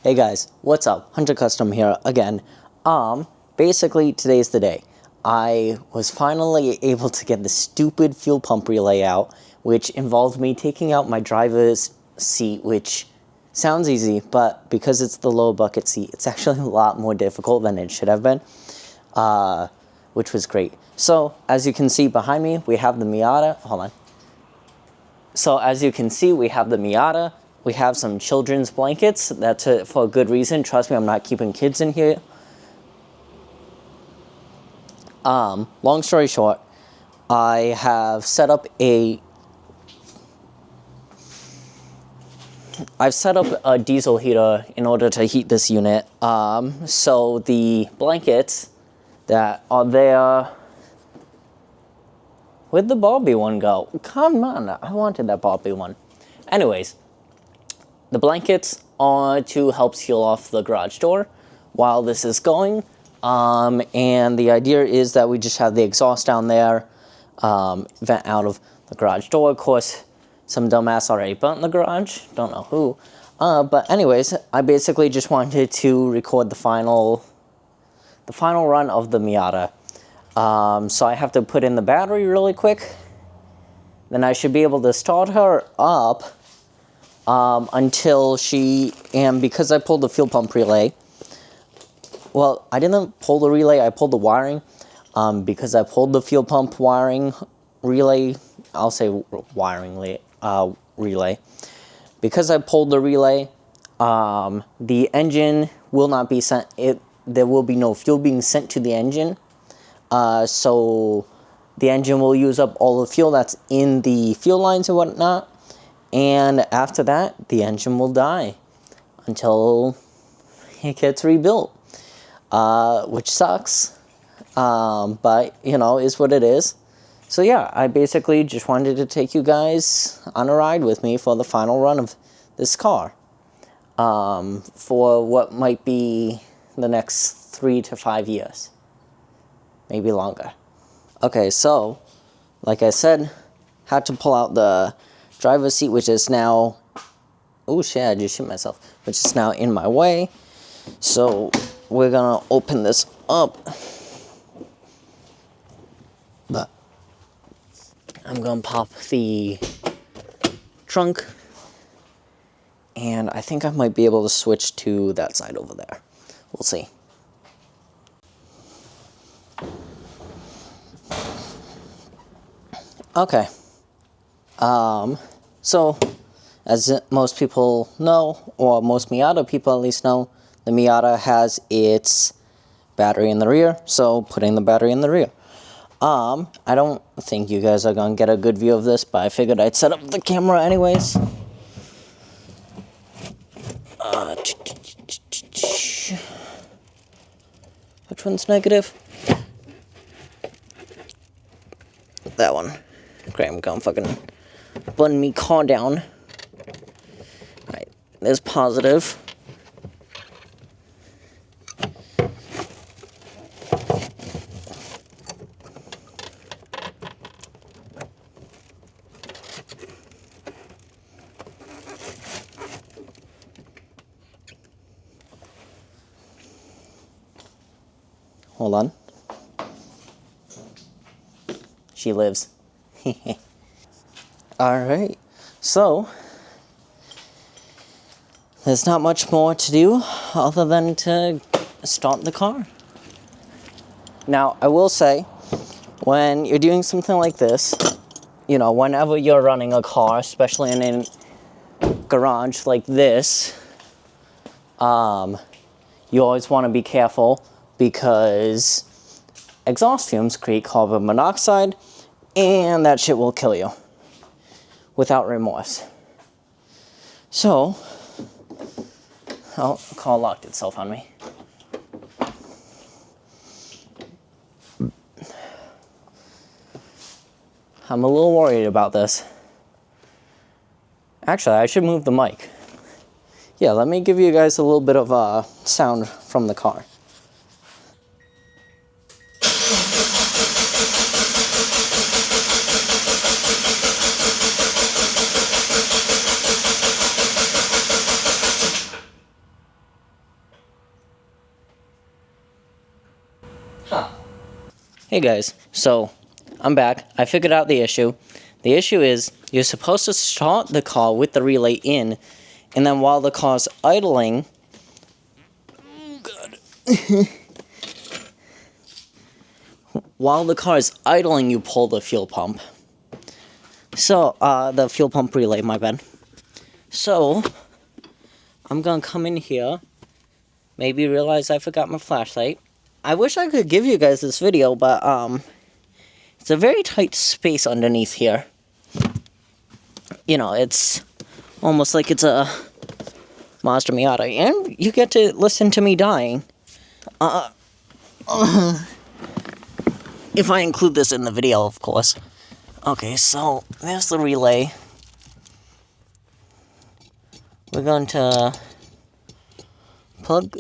Hey guys, what's up? Hunter Custom here again. Basically today's the day. I was finally able to get the stupid fuel pump relay out, which involved me taking out my driver's seat, which sounds easy, but because it's the low bucket seat, it's actually a lot more difficult than it should have been, which was great. So, as you can see behind me, we have the Miata. Hold on. So, as you can see, we have the Miata. We have some children's blankets. That's for a good reason. Trust me, I'm not keeping kids in here. Long story short, I have set up a diesel heater in order to heat this unit. So the blankets that are there. Where'd the Barbie one go? Come on, I wanted that Barbie one. Anyways, the blankets are to help seal off the garage door while this is going. And the idea is that we just have the exhaust down there, vent out of the garage door. Of course, some dumbass already burnt the garage. Don't know who. But anyways, I basically just wanted to record the final run of the Miata. So I have to put in the battery really quick. Then I should be able to start her up until and because I pulled the fuel pump relay. Well, I didn't pull the relay, I pulled the wiring. Because I pulled the fuel pump wiring relay, I'll say wiring relay. Because I pulled the relay, the engine will not be sent, there will be no fuel being sent to the engine. So the engine will use up all the fuel that's in the fuel lines and whatnot. And after that, the engine will die until it gets rebuilt. Which sucks, but, you know, is what it is. So yeah, I basically just wanted to take you guys on a ride with me for the final run of this car, for what might be the next 3 to 5 years, maybe longer. Okay, so, like I said, had to pull out the driver's seat, which is now, oh shit, I just shit myself, which is now in my way. So we're gonna open this up, but I'm gonna pop the trunk, and I think I might be able to switch to that side over there. We'll see. Okay. So, as most people know, or most Miata people at least know, the Miata has its battery in the rear, so putting the battery in the rear. I don't think you guys are gonna get a good view of this, but I figured I'd set up the camera anyways. Which one's negative? That one. Okay, I'm gonna fucking button me car down. Alright, there's positive. Hold on. She lives. Alright, so there's not much more to do other than to start the car. Now, I will say, when you're doing something like this, you know, whenever you're running a car, especially in a garage like this, you always want to be careful because exhaust fumes create carbon monoxide, and that shit will kill you without remorse. So, oh, the car locked itself on me. I'm a little worried about this. Actually, I should move the mic. Yeah, let me give you guys a little bit of sound from the car. Huh. Hey guys, so I'm back. I figured out the issue. The issue is you're supposed to start the car with the relay in, and then while the car's idling, while the car is idling, you pull the fuel pump. So, the fuel pump relay, my bad. So, I'm gonna come in here, maybe realize I forgot my flashlight. I wish I could give you guys this video, but, it's a very tight space underneath here. You know, it's almost like it's a Mazda Miata, and you get to listen to me dying. If I include this in the video, of course. Okay, so there's the relay. We're going to plug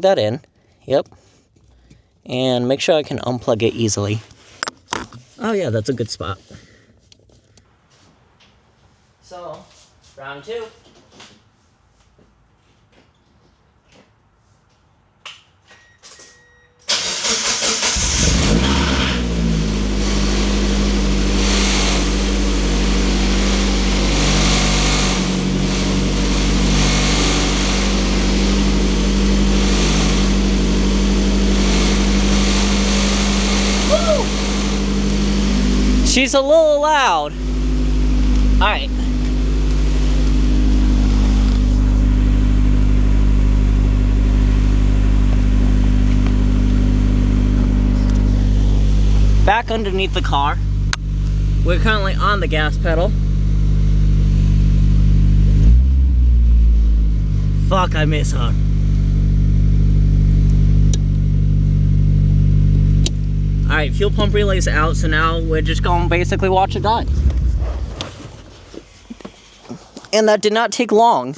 that in. Yep. And make sure I can unplug it easily. Oh yeah, that's a good spot. So, round 2. She's a little loud. Alright. Back underneath the car. We're currently on the gas pedal. Fuck, I miss her. Alright, fuel pump relay's out, so now we're just going to basically watch it die. And that did not take long.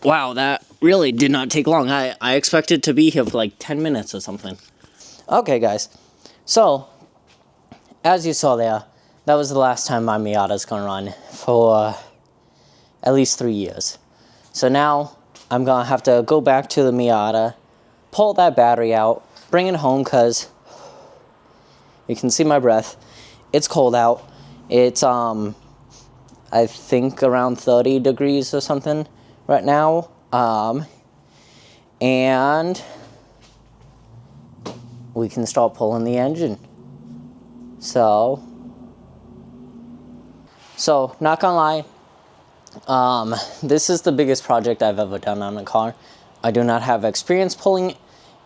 Wow, that really did not take long. I expected to be here for like 10 minutes or something. Okay, guys. So, as you saw there, that was the last time my Miata's gonna run for at least 3 years. So now, I'm gonna have to go back to the Miata, pull that battery out, bring it home, because you can see my breath. It's cold out. It's, I think around 30 degrees or something right now. And we can start pulling the engine. So not gonna lie, this is the biggest project I've ever done on a car. I do not have experience pulling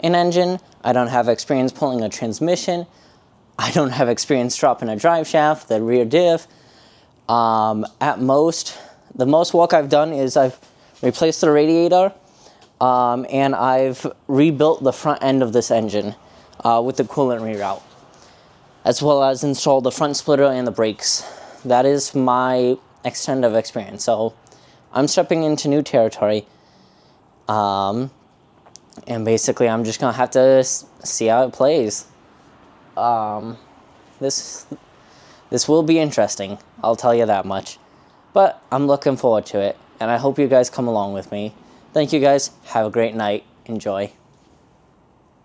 an engine. I don't have experience pulling a transmission. I don't have experience dropping a drive shaft, the rear diff. At most, the most work I've done is I've replaced the radiator, and I've rebuilt the front end of this engine with the coolant reroute, as well as installed the front splitter and the brakes. That is my extent of experience. So I'm stepping into new territory. And basically, I'm just gonna have to see how it plays. This will be interesting, I'll tell you that much. But I'm looking forward to it, and I hope you guys come along with me. Thank you guys, have a great night, enjoy.